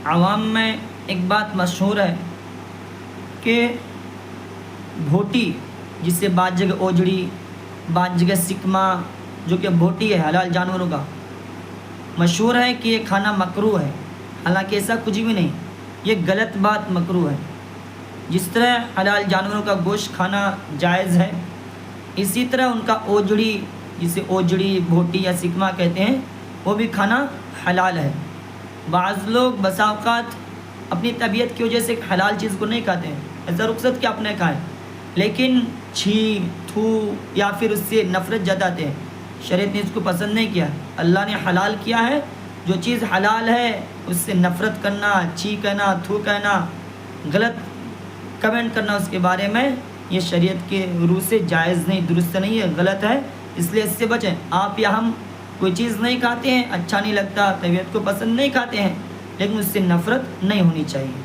عوام میں ایک بات مشہور ہے کہ بھوٹی، جسے بعض جگہ اوجڑی، بعض جگہ سکما، جو کہ بھوٹی ہے حلال جانوروں کا، مشہور ہے کہ یہ کھانا مکروہ ہے، حالانکہ ایسا کچھ بھی نہیں، یہ غلط بات مکروہ ہے۔ جس طرح حلال جانوروں کا گوشت کھانا جائز ہے، اسی طرح ان کا اوجڑی، جسے اوجڑی، بھوٹی یا سکما کہتے ہیں، وہ بھی کھانا حلال ہے۔ بعض لوگ بسا اوقات اپنی طبیعت کی وجہ سے ایک حلال چیز کو نہیں کھاتے ہیں، ایسا رخصت کہ آپ نے کھائے، لیکن چھی تھو یا پھر اس سے نفرت جتاتے ہیں۔ شریعت نے اس کو پسند نہیں کیا، اللہ نے حلال کیا ہے۔ جو چیز حلال ہے اس سے نفرت کرنا، چھی کہنا، تھو کہنا، غلط کمنٹ کرنا اس کے بارے میں، یہ شریعت کے روح سے جائز نہیں، درست نہیں ہے، غلط ہے، اس لیے اس سے بچیں۔ آپ یا ہم کوئی چیز نہیں کھاتے ہیں، اچھا نہیں لگتا، طبیعت کو پسند نہیں کھاتے ہیں، لیکن اس سے نفرت نہیں ہونی چاہیے۔